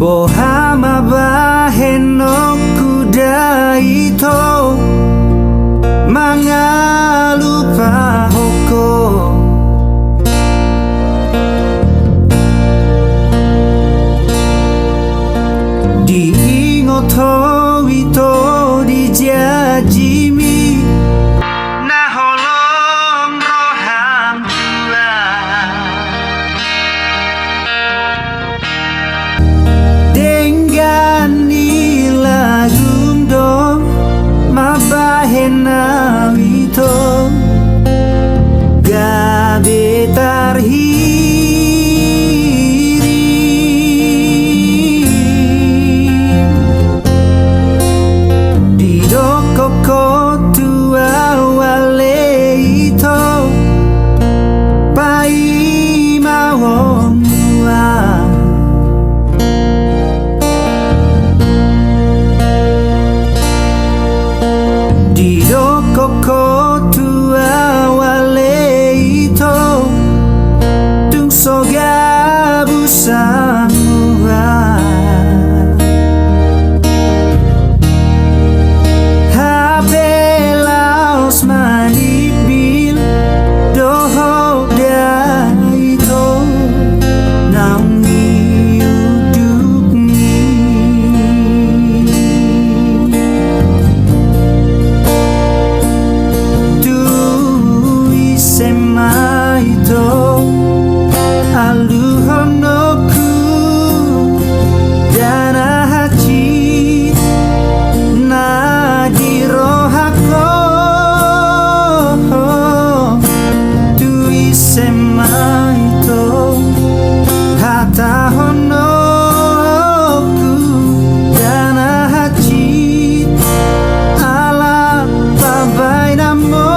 Bohama baheno kuda ito mangalupa hoko diingoto ito dijajimi na holong roham tua denggani lagum do mabahena wito gabe tarhiri didokoko tua wale ito pai mawon mua didokoko tua wale ito tung soga busamua hapelas manibil doho da ito nauni udukni sema ito aluhonoku dana hachi na dirohako tui sema ito hata honoku dana hachi ala babai namo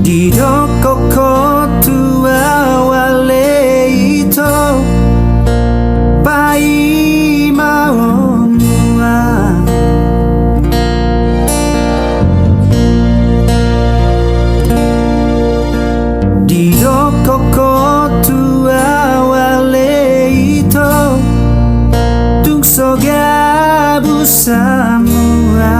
didokoko tua wale ito pai mawon mua didokoko tua wale ito tung soga busamua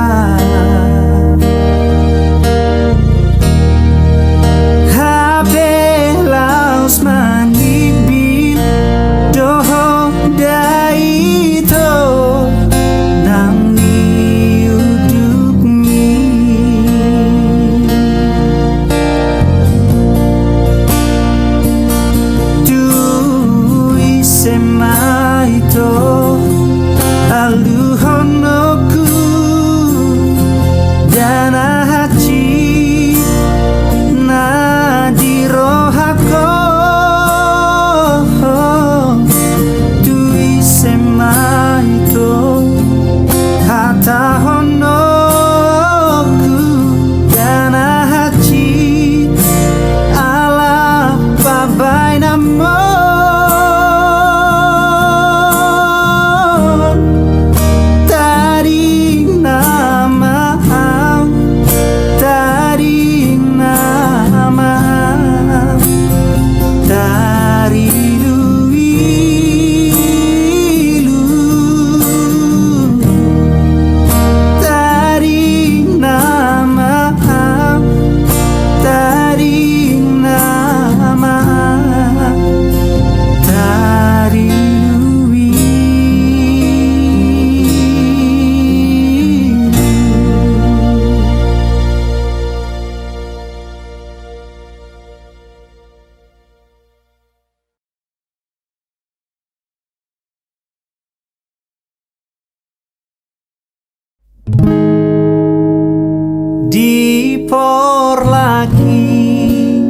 di por lagi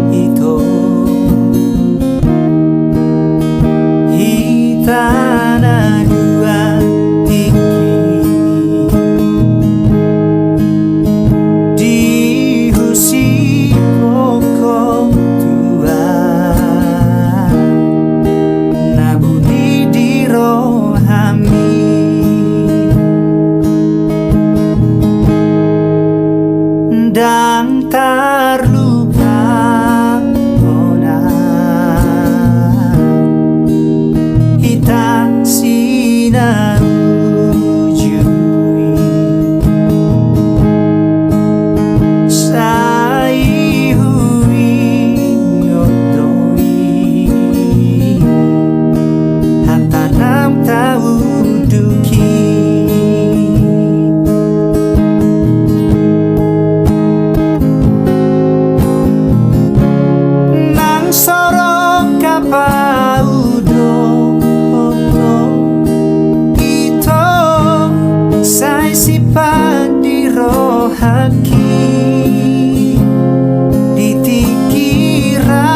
itu hitana dua tinggi di husi pokok tua nabuni di rohami dan terlupa ona hita sinar ujui sai hui ngotoi hatta nam tahu duki paudo hoto ito sai sipan di rohaki ditikira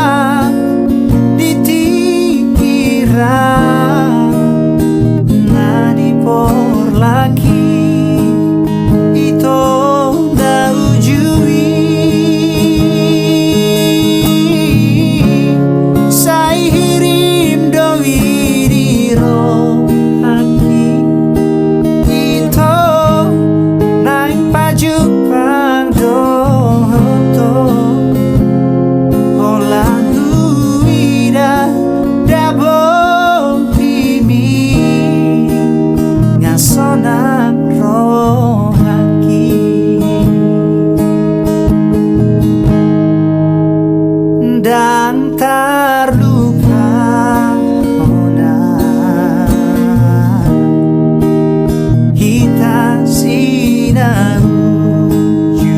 na di por lagi ito na ujui dan terluka ona hita sinar ujui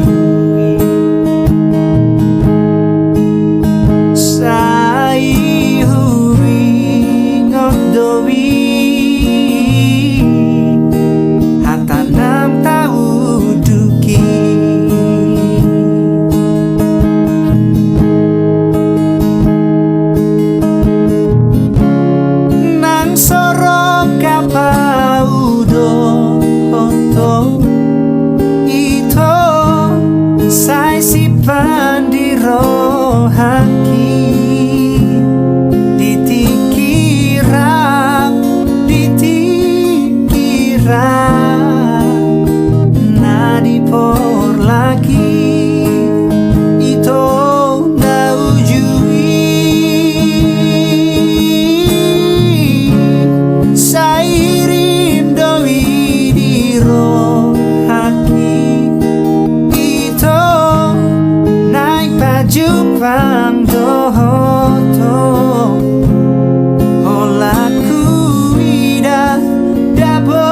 sai hui ngotoi hatta nam tahu duki paudo hoto ito sai sipan di rohaki ditikira na di por lagi ito na ujui Jupang dohoto olaku ida dabo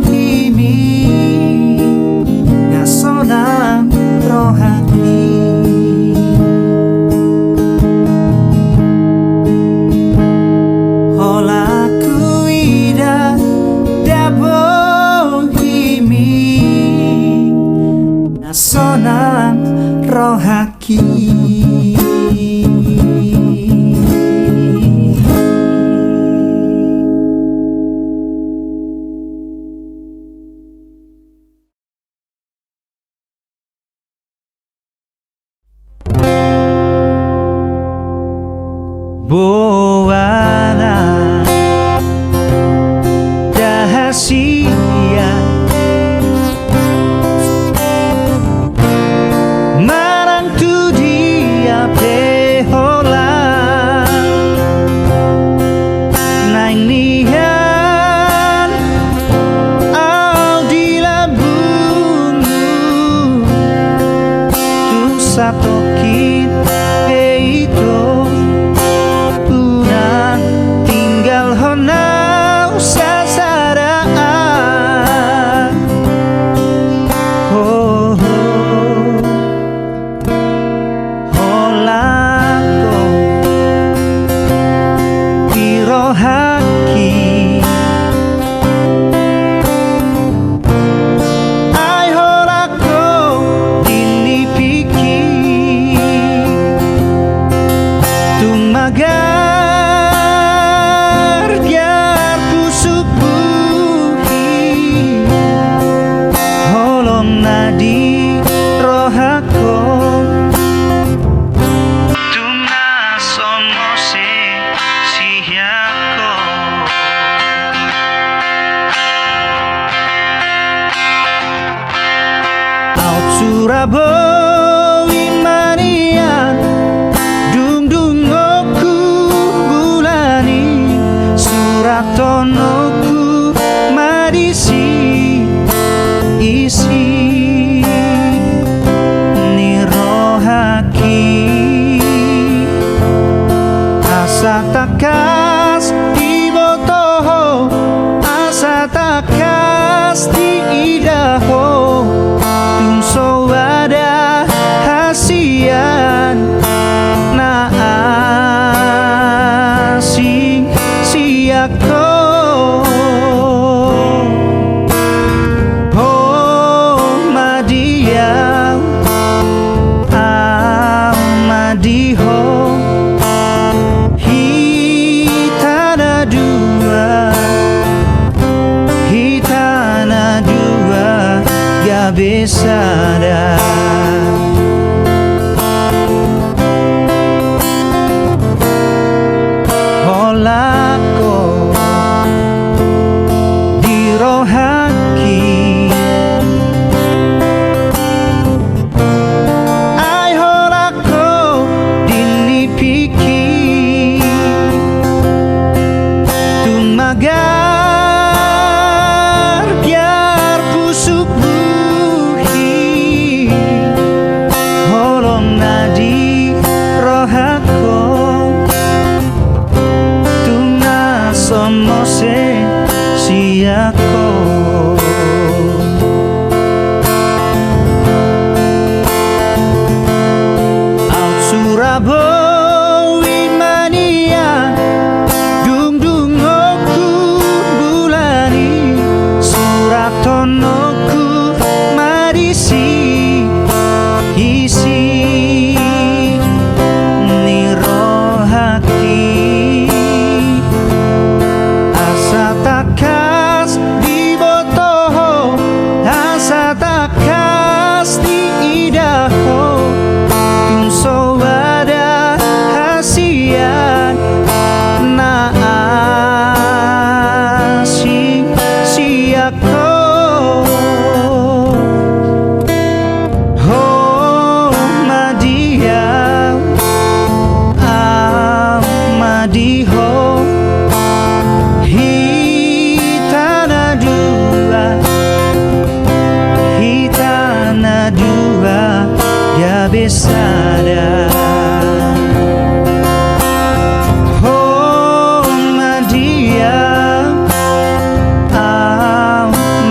kimi ngasona rohani olaku ida dabo kimi ngasona rohaki Boana rahasia marang tu dia pehola naing nihan au di lambungmu tu satokit itu tinggal honau sasaraan holako pirohaki ai holako madiho hitana dua gabesada holako dirohaki ai holako dinipiki tumagar biar busuk buhi holong nadi rohako somose siako Out Surabaya mania dung dung oku bulani suratonoku marisi isi nirohaki takas di botoho asa takas di idaho tumso wada hasian na asing siako ho madia madiho besada oh madia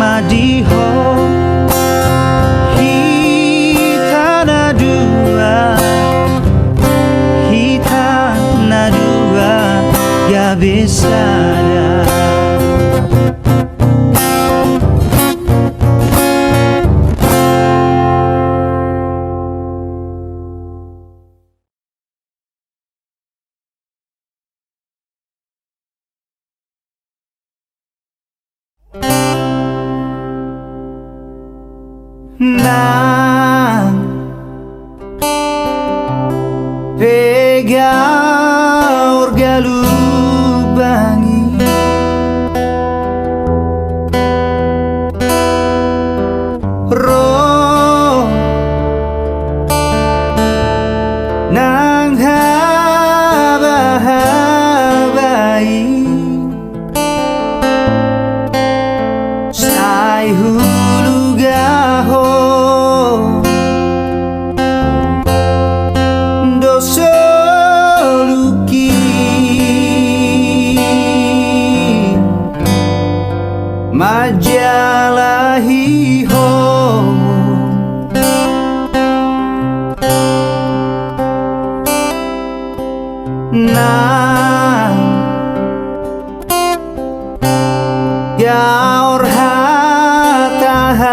madiho hitana dua ya besada nang pegaur galubangi roh nang habai sai hulu gaho dosoluki majalahi ho nang gaur hata-hatai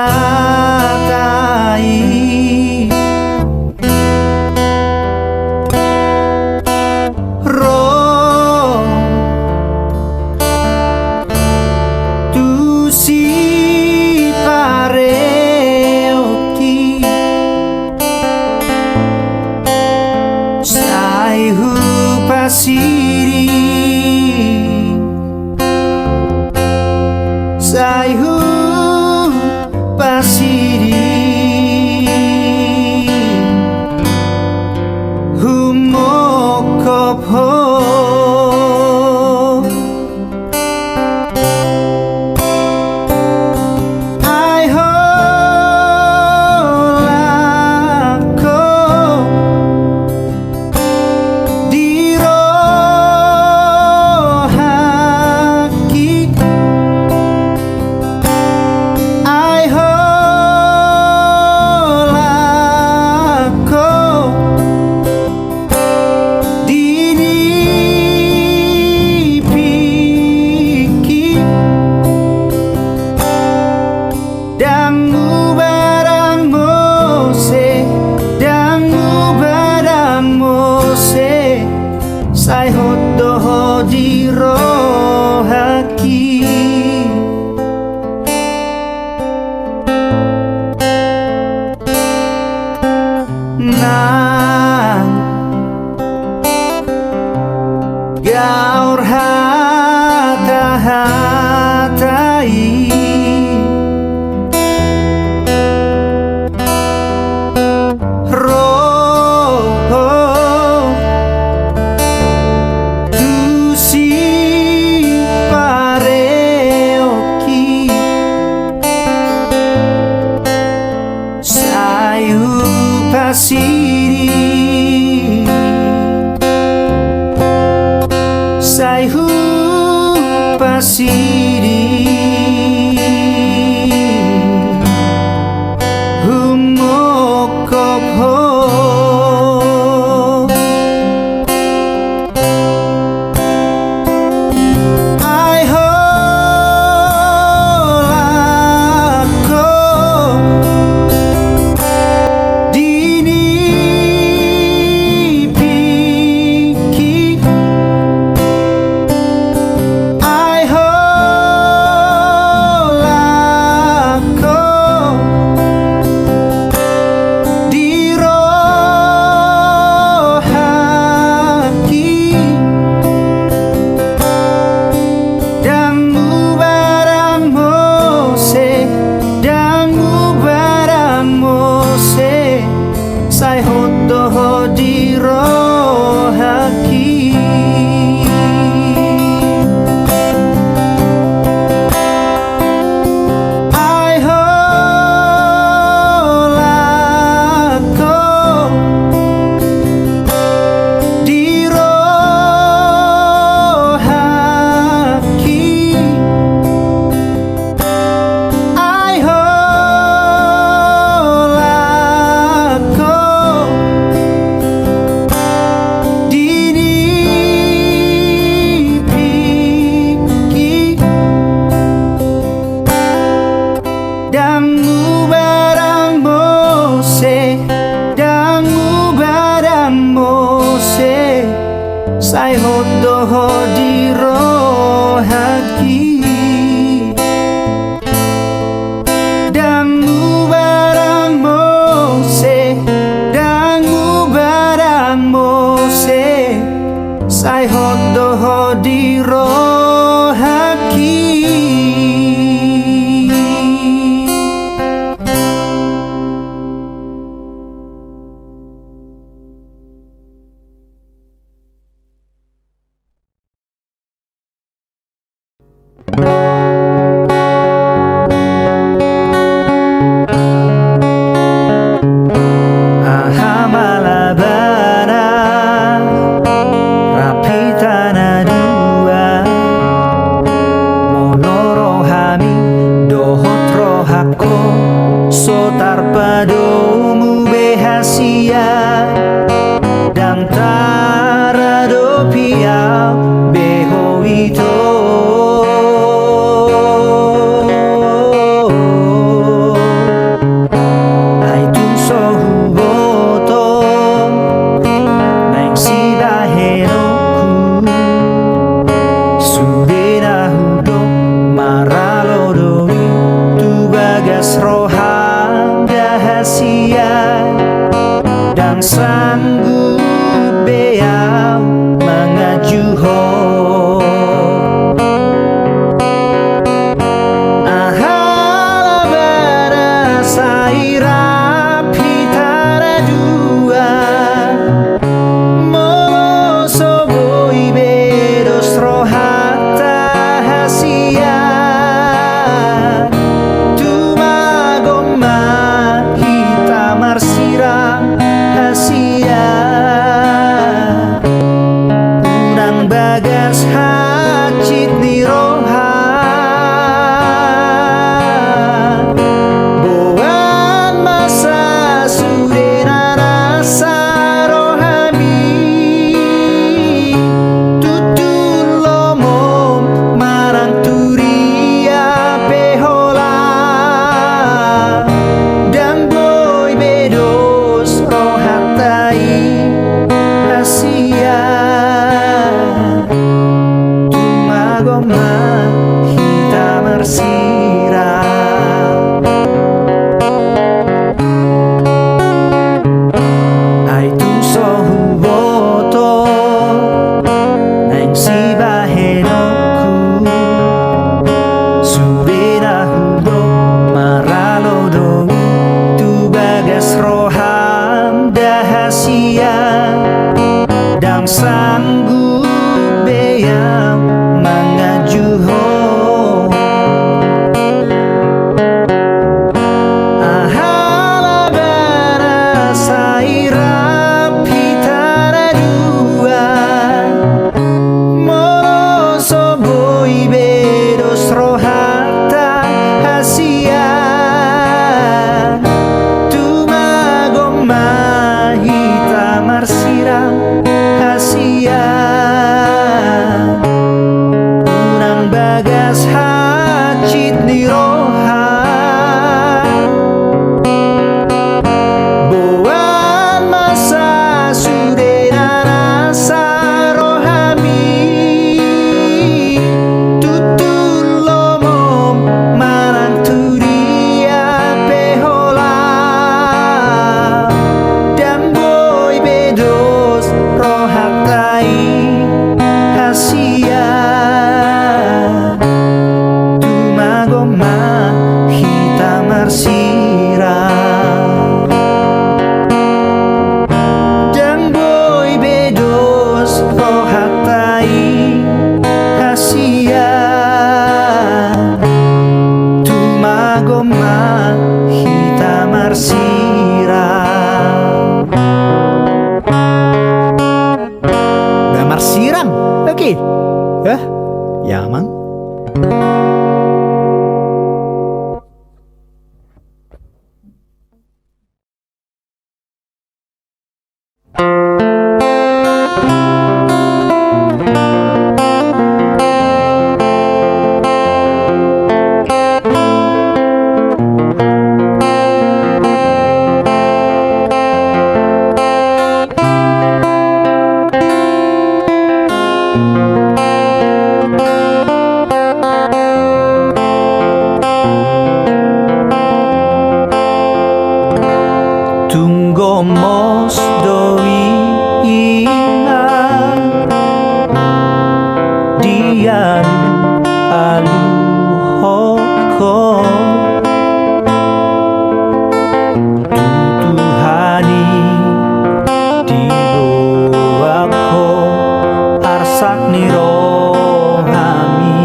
roh tu si pareoki sai hu pasiri sai hu pasiri humokopho ai holako dirohaki ai holako dini daur hata-hatai roh tu si pareoki sayu pasiri Saihu pasiri humokopho ai holako dini piki Sai hodo di rohaki ai holako di rohaki ai holako Dangu barang mose sai hodo di rohaki Dangu barang mose sai hodo di rohaki Ahamalabana rapitana dua monorohami dohot rohako sotar padomu behasia dan taradopia behoito dan sanggup beau mengaju ho ahalabara saira pitara dua moloso boi bedos rohata hasia tumagoma hita marsira hasia urang baga rahasia dan sanggup beang mengajuho ahala barasa irap hitara dua moroso boy bedos rohata hasia tumagoma hita marsira hasia unang bagas hacit di roha boan masa sudena rasa rohami tutul lomom marang turia pehola dan boy bedos rohatai hasia tumagoma hita marsira dan boy bedos rohatai hasia tumagoma hita marsira Marsirang, oke, ya mang. Tunggomos doi ingat dian alu hoko tutuhani dibawako arsak nirohami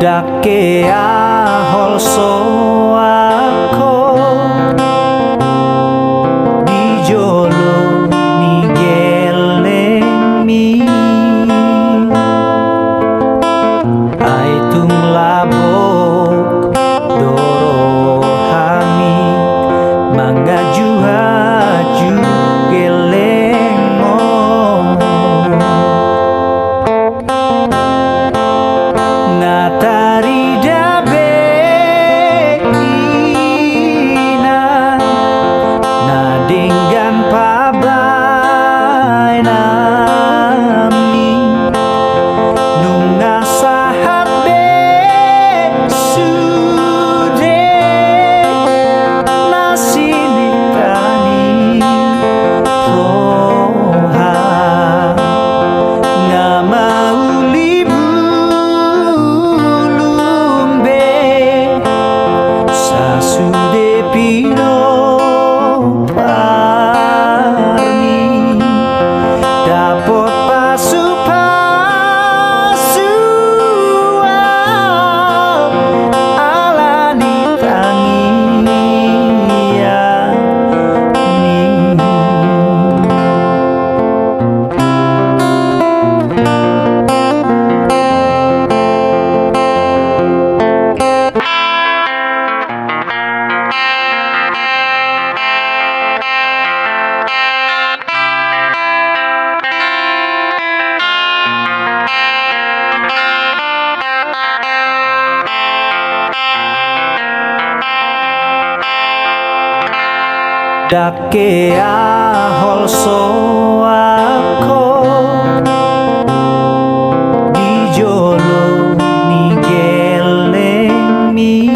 dake ahol soako dijolo nigeleng mi aitung labok dorohami mangaju-haju geleng mo natari dabe ina nadinggan pabay nami nunga sahabe sude nasilitani roha nga maulibu lumbe sasude pino parmi dapot pasu-pasu ala ditangi ya ni dake ahol soako dijolo nigeleng mi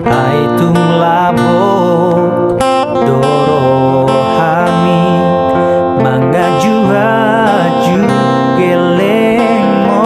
aitung labok dorohami mangaju-haju geleng mo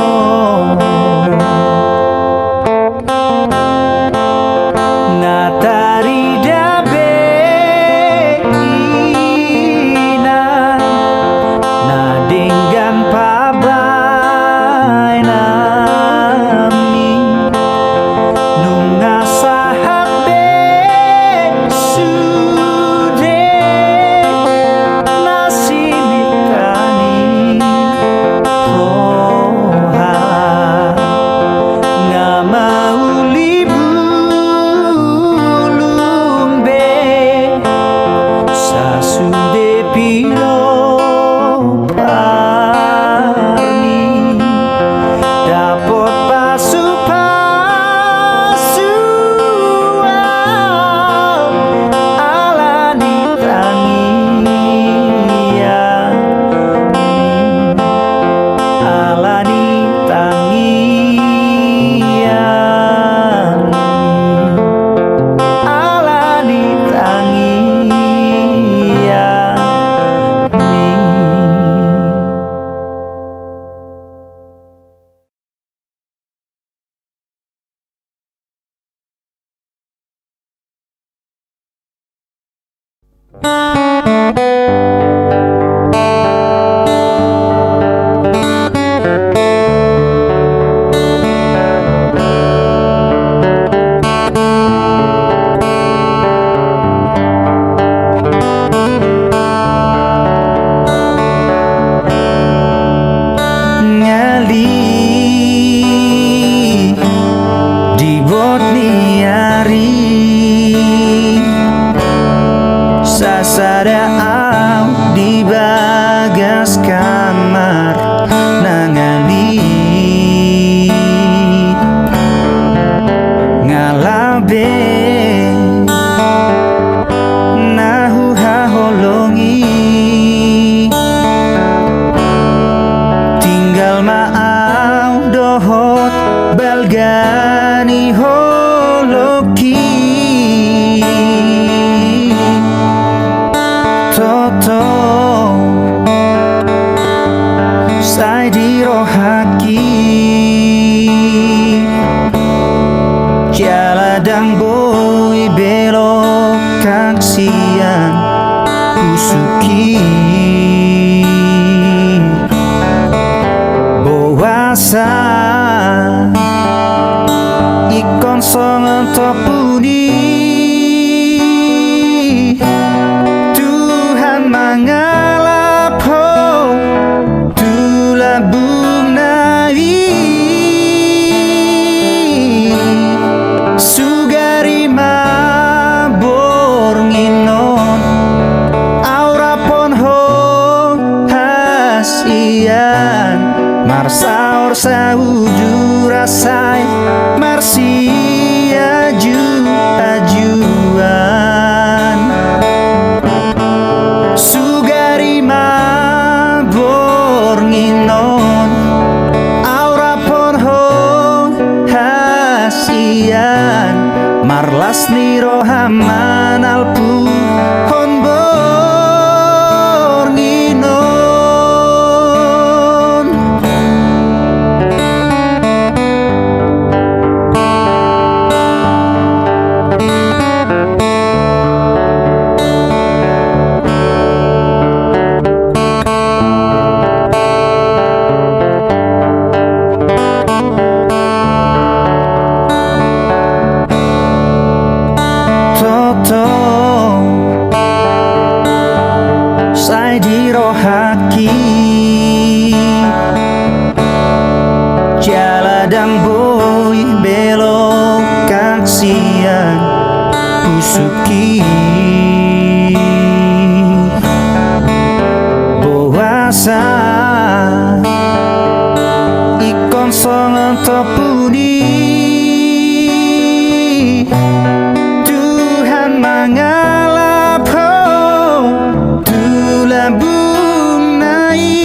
Di botniari sasada au di bagas kamar nangali ngalabe nahu haholongi tinggal maau dohot balgani holoki toto sai di rohaki jaladang boy belok kaksian kusuki boasa ikon songen topuni Tuhan mangalap ho tulabung nai sugari mabor nginon aura pon ho hasian marsaor sauju rasai marsi ajuan sugari mabor nginon aura pon ho hasian marlas niro haman alpu honbor nginon. Sai di rohaki jaladang boy belok kaksian kusuki boasa ikon songen topuni Tuhan mangalap ho tulabung nai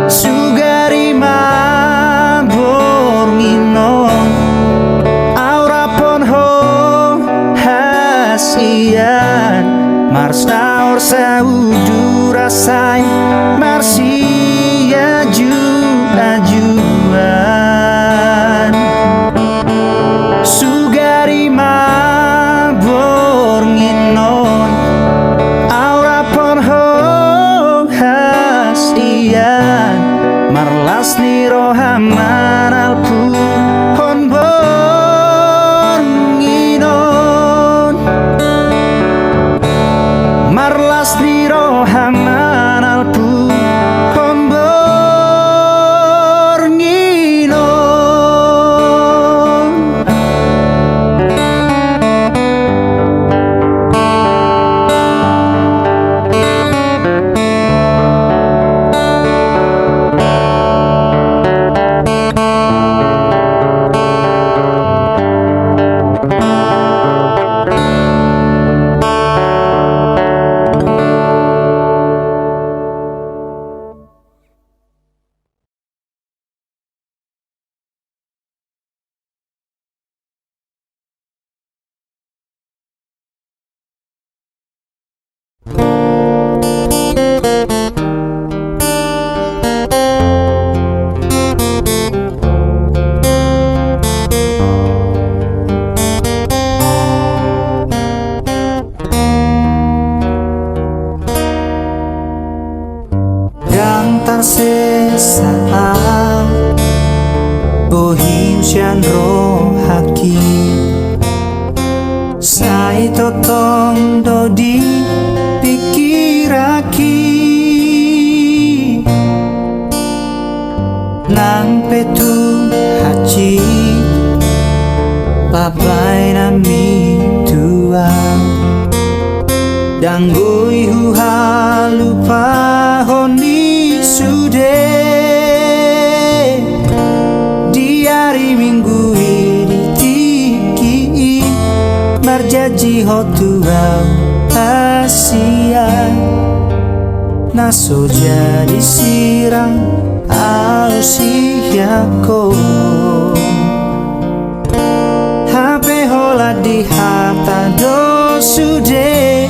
sugari mabor nginon aura pon ho hasian marsaor sau totong do di pikiraki nang petu haci papai nami tua danggui huha lupa honi sude di hari minggu ini tiki marjaji hotua Asia naso jadi sirang Ausiako HP hola di hata do sude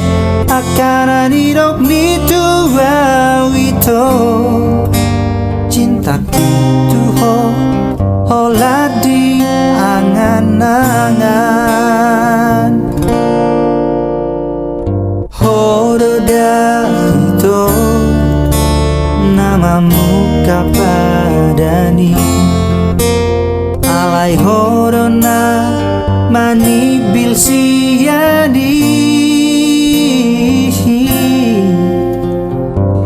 akana nidok mitua wito cinta gitu hola di angan-angan hododa itu namamu kapadani alai horona mani bil siani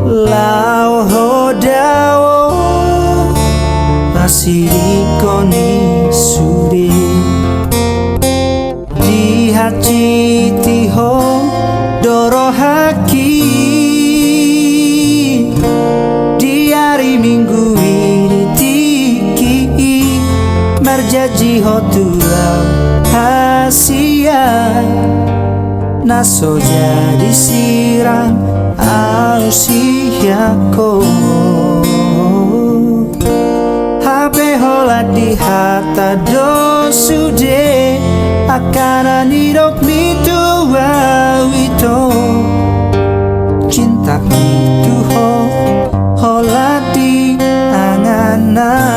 lao hodao pasirikoni suri di haci tiho dorohaki di hari minggu ini tiki marjaji hotua Asia naso jadi sirang Ausiako HP hola di hata do sude akana nidok mitua wito cinta gitu hola di angan-angan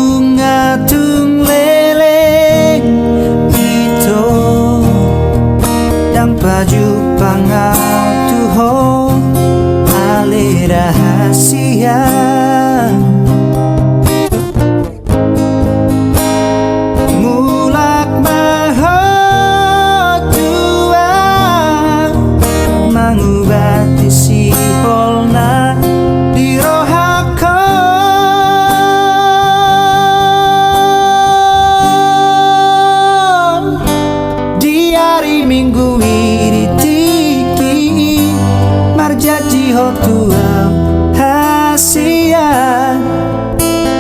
nungatung leleng itu yang baju pangatuho ale rahasia mulak mahotua mangubati si holna di rohako di hari minggu ini tiki marjaji hotua Asia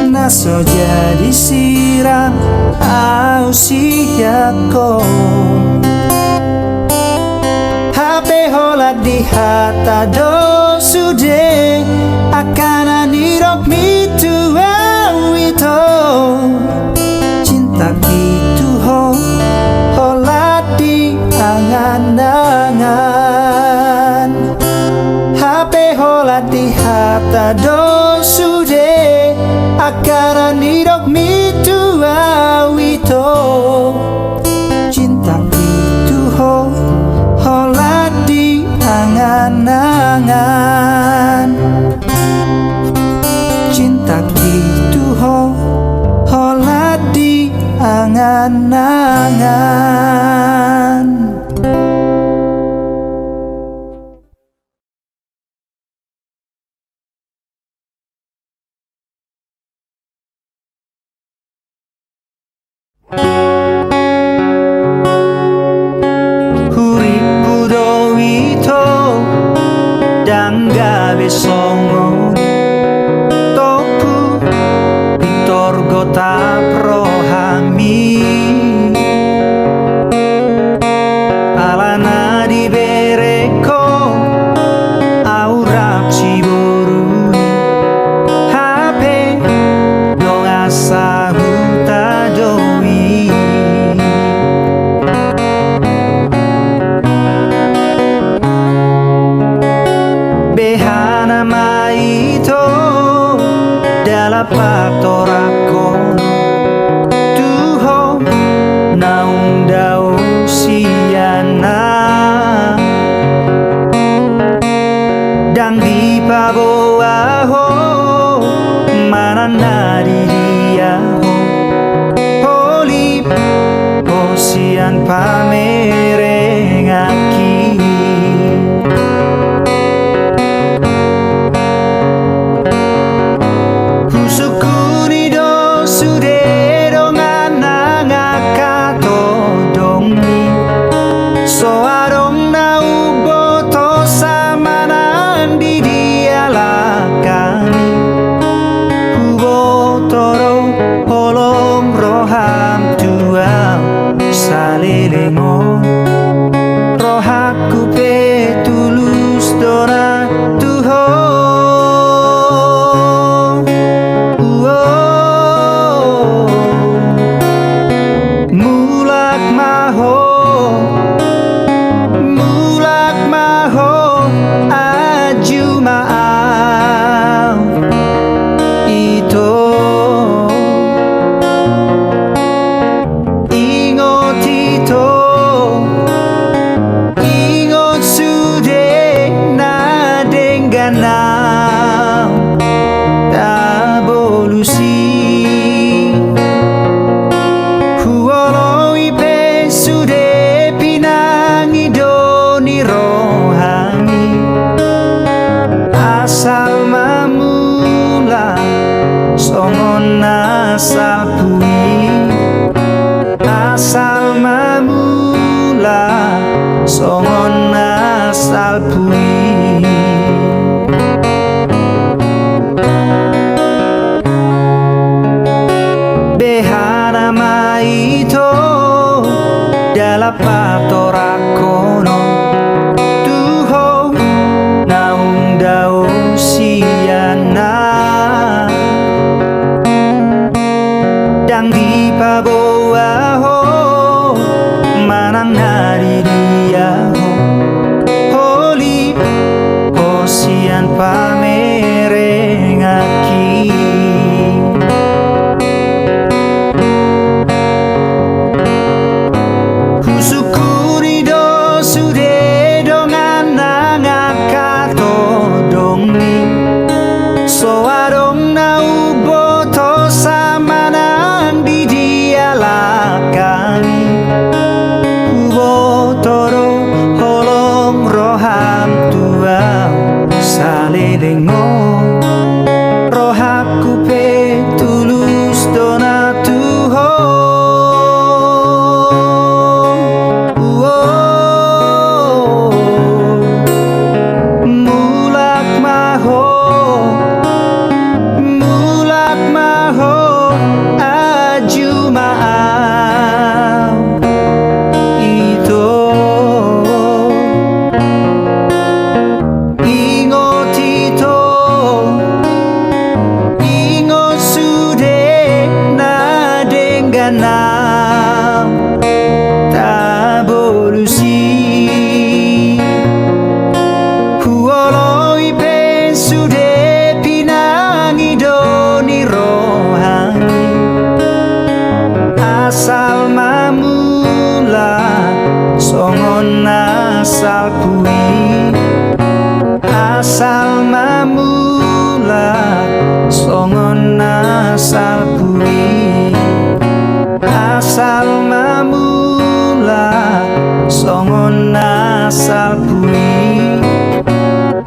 naso jadi sirang Ausiako HP hola di hata do sude akana nirok mitua wito cinta gitu hola di angan-angan HP hola di hata do sude akana nidok mitua wito cinta gitu hola di angan-angan cinta gitu hola di angan-angan. Huripu do ito danggabe songo topu pintor gota prohami alana di bereko aurap ciborui HP dong asa huta doi behana maito dalapak torakon tuho naung dau siana dang di paboaho mana nadi dia pamerengaki. Husukuni do sude dongan nangakato dongi. So adong na uboto samanan di dialakani. Ubotoro holong roham tuam salilingo. Rohaku petulus dona tuho. Mulak maho aju maaf itu ingot itu ingot sudah nadenganam tak bolusi huoloi pe sudah pinangi doni rohani. Asal mamula songon asal pui. Asal mamula songon asal pui. Behana maito dalam patorakono tuho naung daung siana dang di paboa ho manang nari dia ho holi hosian pamerengaki. Husukuri do sude dongan nangakato dongi. So adong na uboto samanan di dialakani. Ubotoro holong roham tuam salilingo. Rohaku petulus dona tuho. Mulak maho aju maaf itu ingot itu ingot sudah nadenganam tak bolusi huoloi pe sudah pinangi doni rohani. Asal mamula songon asal pui. Asal mamula songon asal pui. Asal mamula songon asal pui.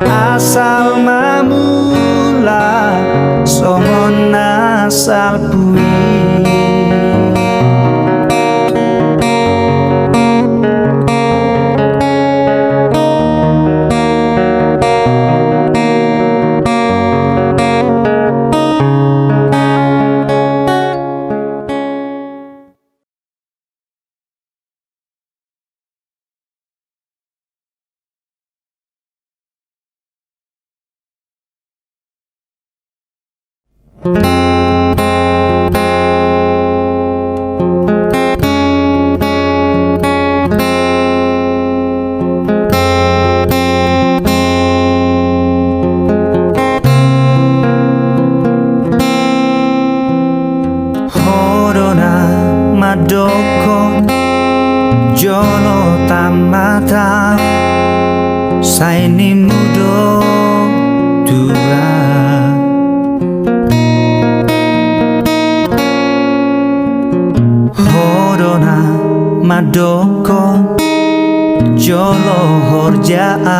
Asal mamula songon asal pui. Madokon jono tamata saini mudo tua Horona madoko jolo horjaa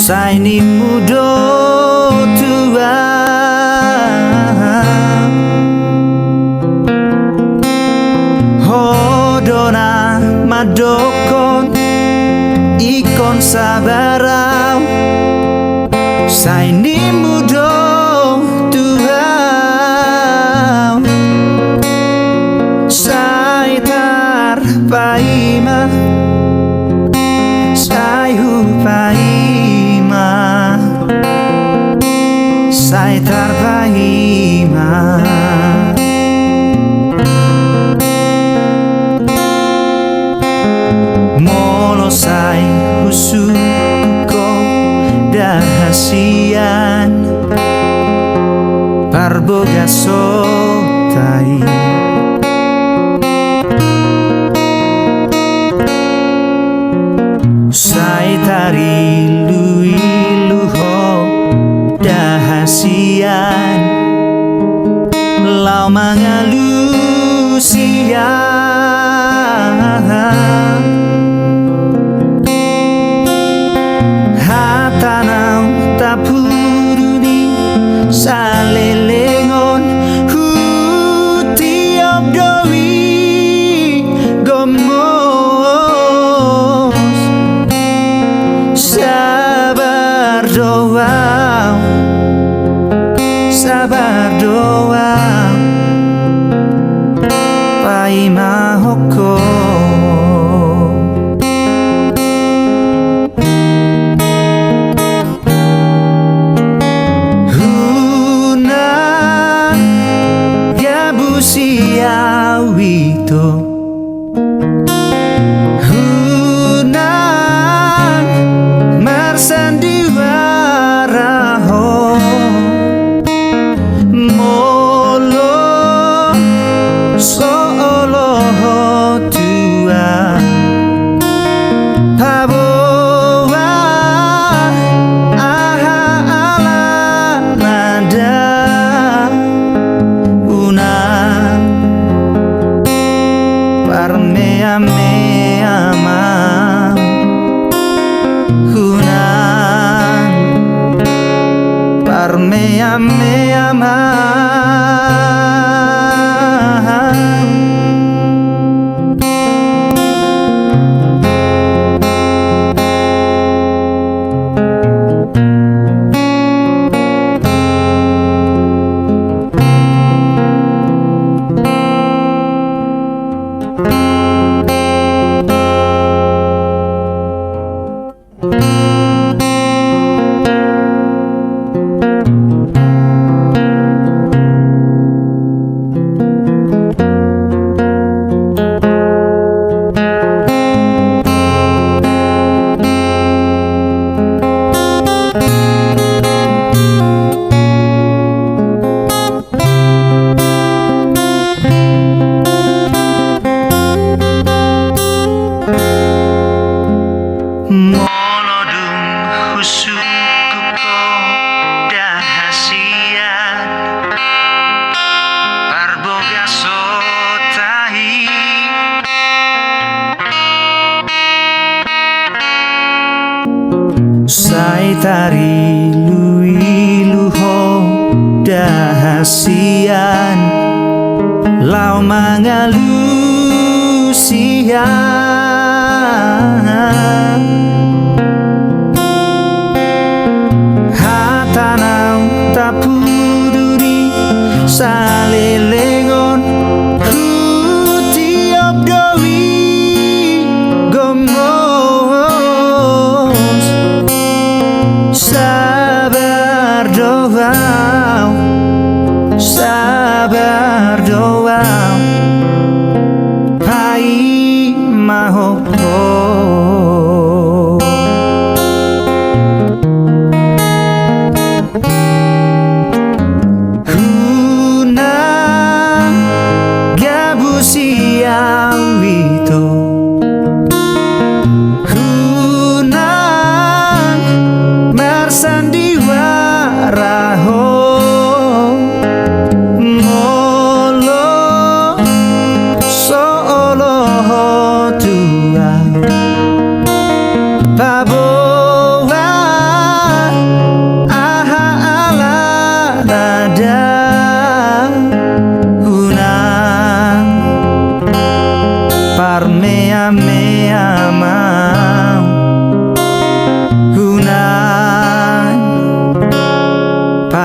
saini mudo tua hodona madokon ikon sabarau saini mudo tua sai tar paima sai hu paima sai tar paima molo sai husuko dahasian parboga sotai sai tari lui luho dahasian lau mangalusian hatanau tapuruni salelengon hutiop dowi gomos sabar doa paima hoko wito hunan marsandiwaraho molo sooloho tua paboa aha ala nada unan parmea mam hunan parmea mam molodum husukuko dahasian parboga sotahi sai tari lui luho dahasian lau mangalusian hatanau tapuduri salelengon hutiop dowi gomos sabar doa pai mahoko hunan gabusiang wito hunan marsandiwaraho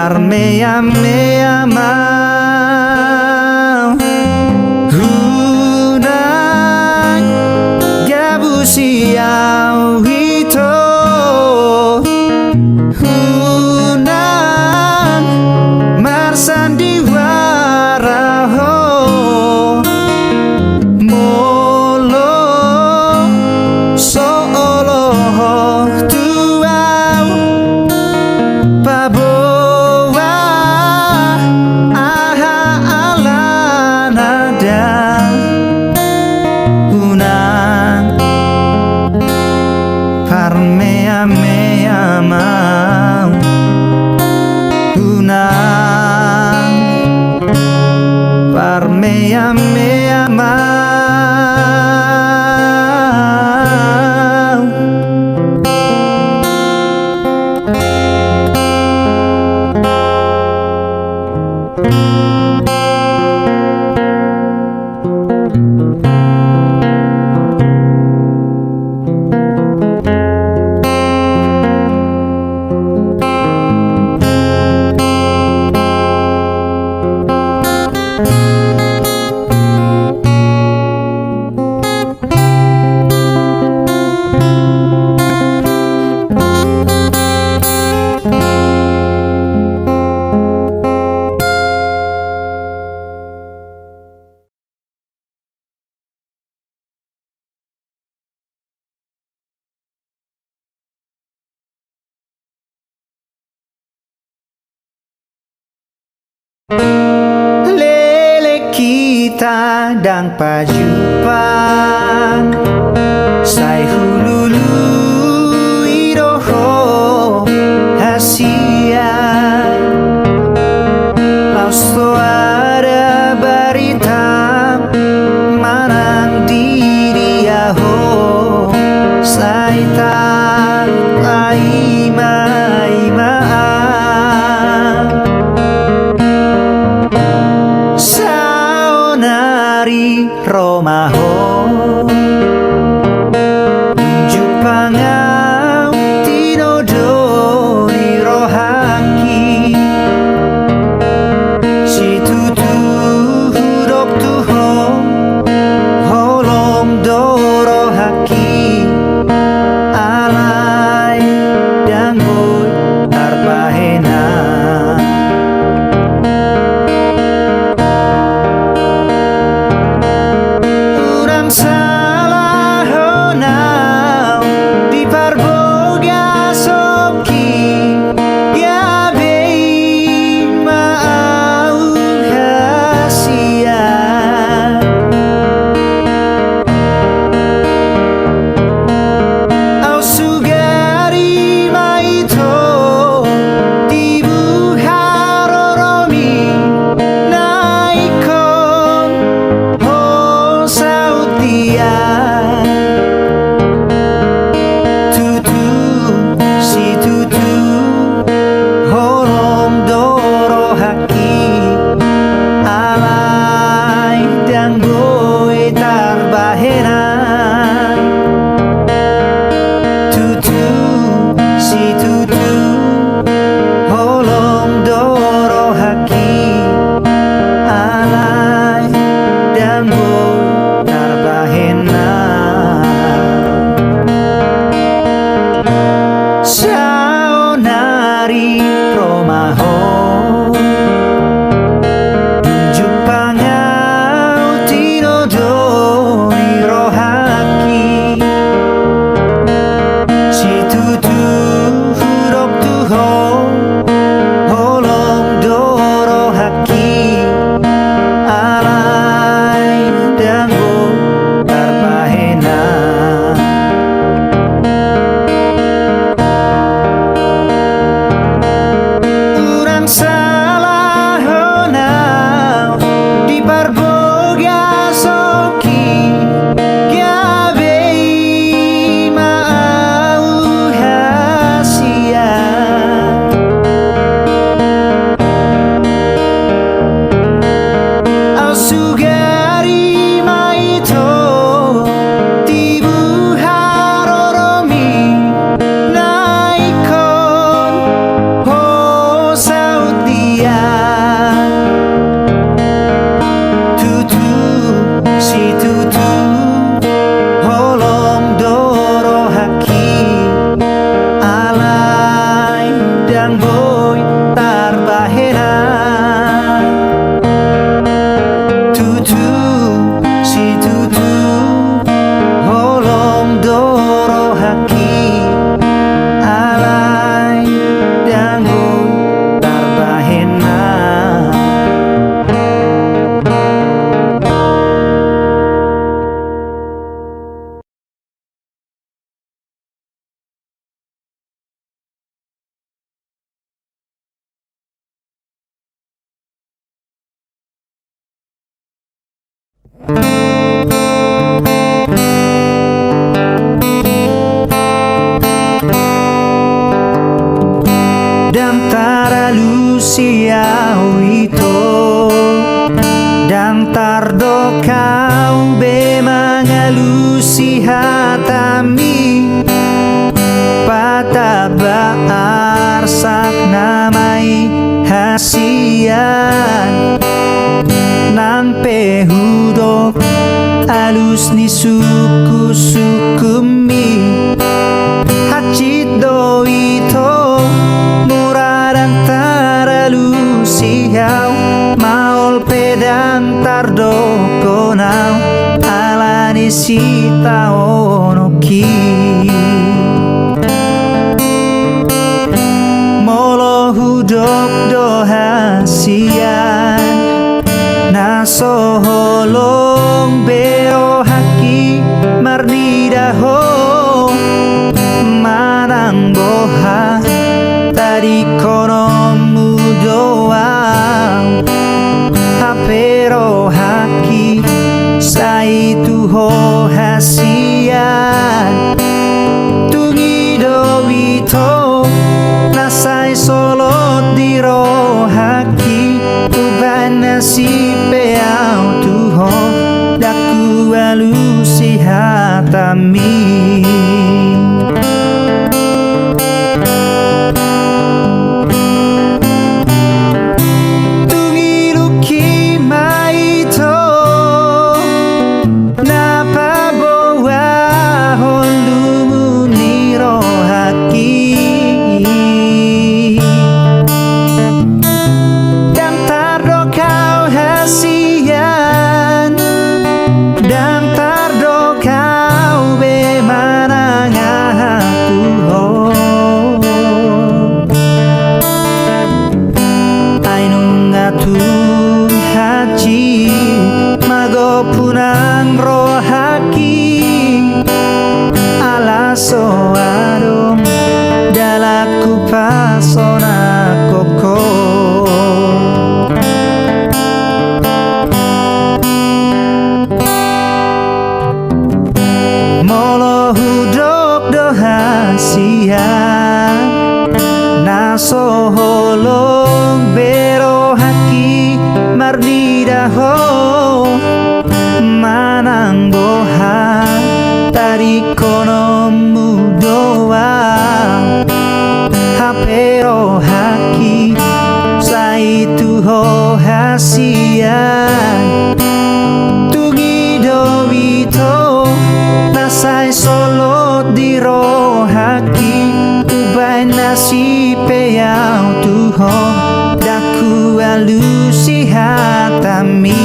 parmea mea mau hunang gabusiau hito hunang marsandiwara ho molo sooloh tuau paboa aha alanada hunang parmea mea mau hunang parmea mea mau. Lele kita dang pajupan sai hululu iroho hasia lausto ada barita manang diri aho sai tak laima Romaho siau ito dan tardo kau be mangalusi hatami pataba arsak namai hasian nang pehudok alus ni suku-sukumi hacit do ito muradan taralu siau maol pedang tardo konau alani sita onoki molo hudok do hasian naso holong bero haki mardidaho manang boha tadi kono mudoa hapero haki saitu ho hasian tungi do wito nasai solot diro haki ubana si peau tuho daku alusi hatami tungiluki maito napaboa holumu niro haki dan tardo kau hasian dan tardo kau be manang tuho ainung atung haji mago punang rohaki alaso adong dalaku pasona koko molo hudok do hasian naso holong bero haki mardidaho manang boha tari kono mudoa hapero haki saitu ho hasian tungi do wito nasai solot diro haki ubay nasi peyau tuho daku alusi hatami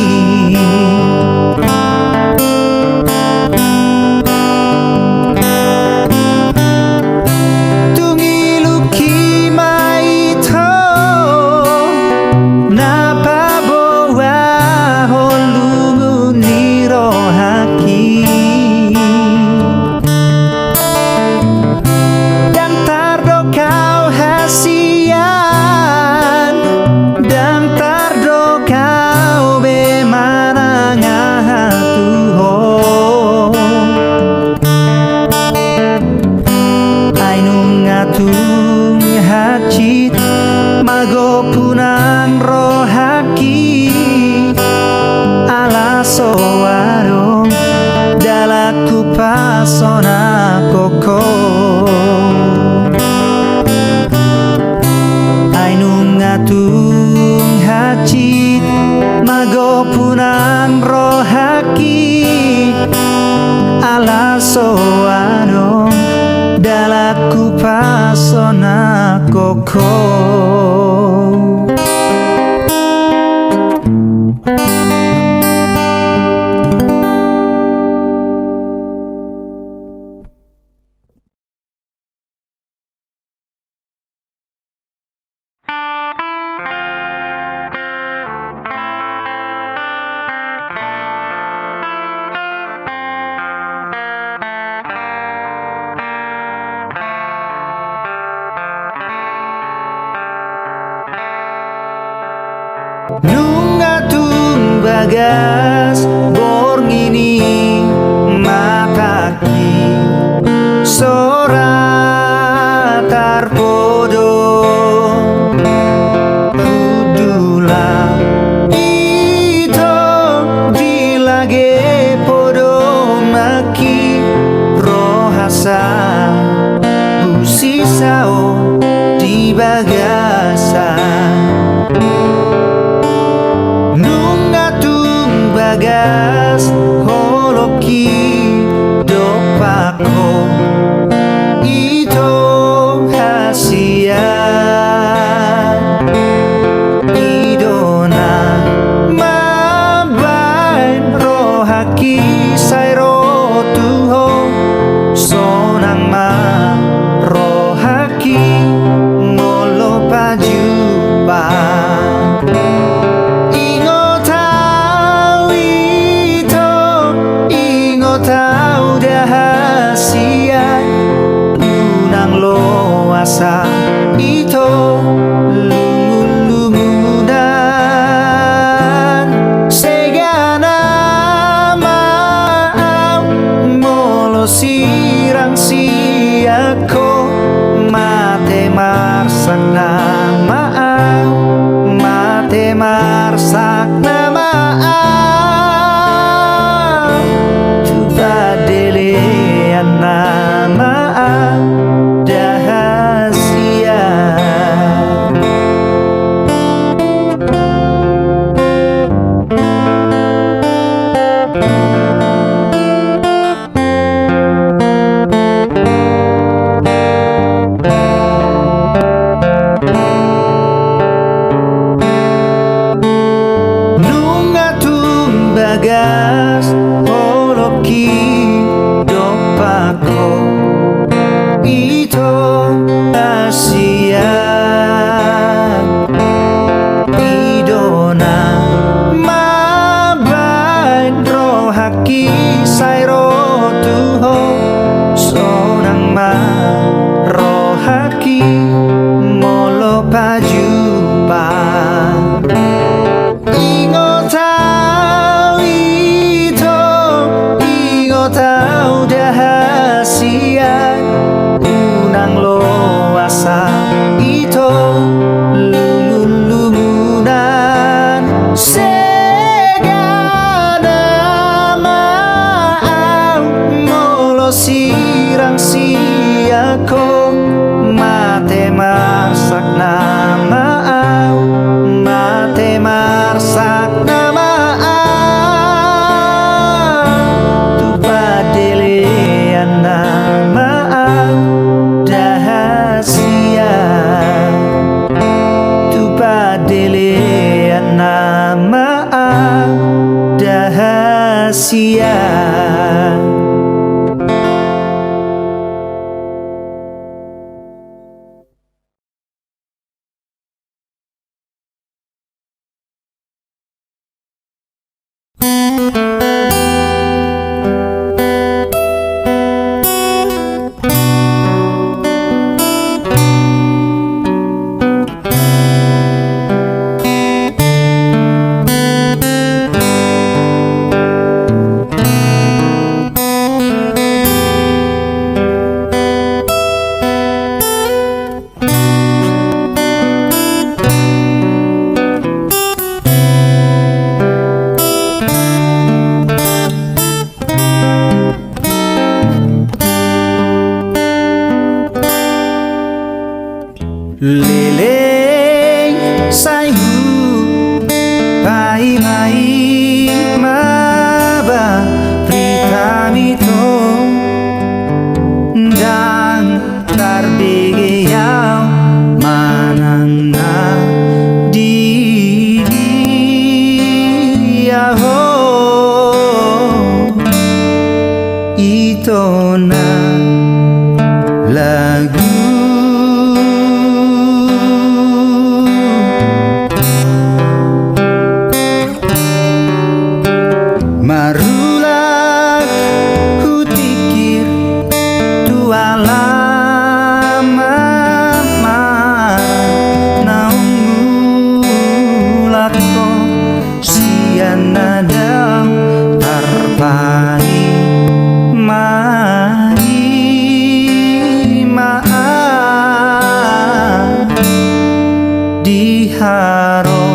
tungiluki maito napaboa holumu niro haki dan tardo kau hasian dan tardo kau be manang tuho ainung atung hacit mago punang rohaki alaso warung dalaku pasona koko ainung atung hacit mago punang rohaki alaso warung dalaku pasona koko Nunga tung bagas borngini mataki sora tarpodo gagas holoki dopako ito Asia idona mabain rohaki sairo tuho sonang ma rohaki molo pajupa tau dahasian unang loasa ito lumun-lumunan segana maaw molo sirang siyako mate marsak na maaw mate marsak na Dahasia. Leleng saihu pai mai maba pritamito dan tarbigayau manana di ho ito na lagu marulah hutikir dua lama naungulako sian nadang tarpai mai maaf diharo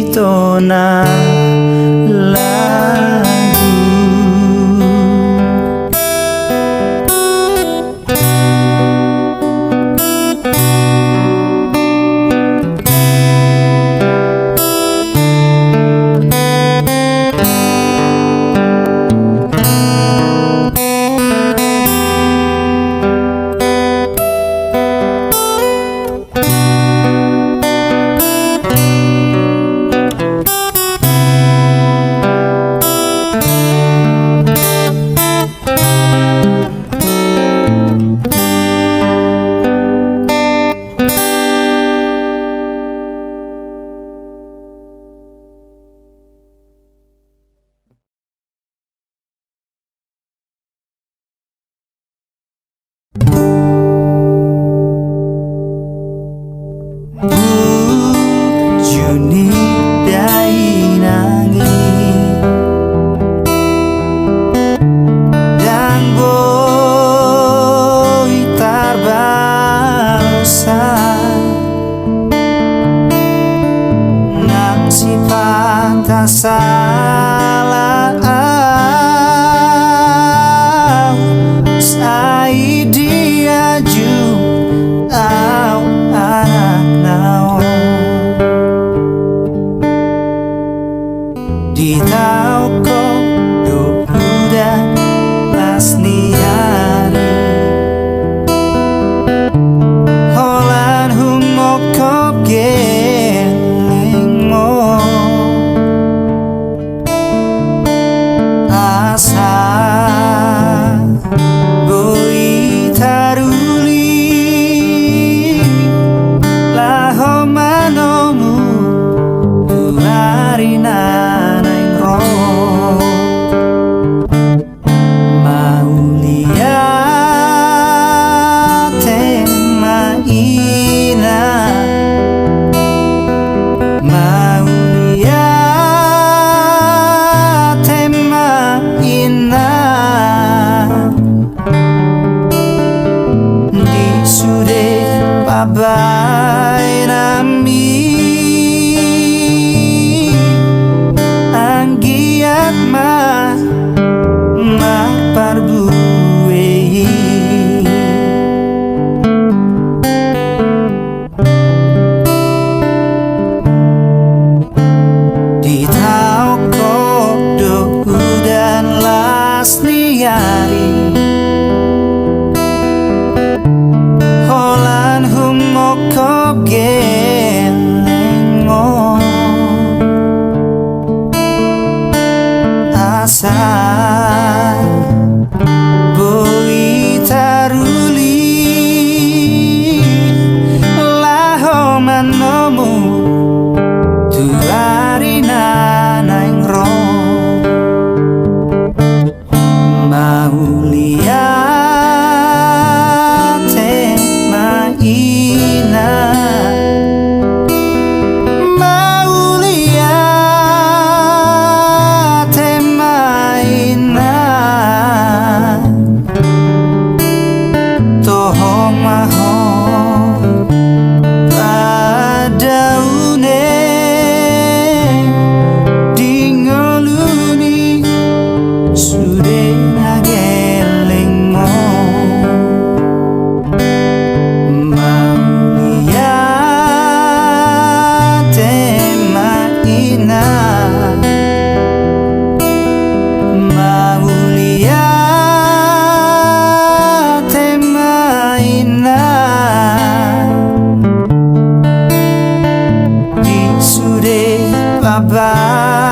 pitona lagu. Juni dai nangis dan boy tarbalosa nang sifat salah sai dia ju au anak nao di tau ko do udah lasni hari holan humok kop geling mo asa boi taruli laho manomu tuhari naneng ro maulia tema ina maulia tema ina di sude pabai nami anggiat ma parbuei di tau kodok dan lasni hari holan humok kop geleng mo asa boi taruli laho manomu tuhari naneng ro maulia tema ina maulia tema ina tohong maho padaune dingoluni sude nageleng mo maulia tema ina maulia tema ina di sude pabai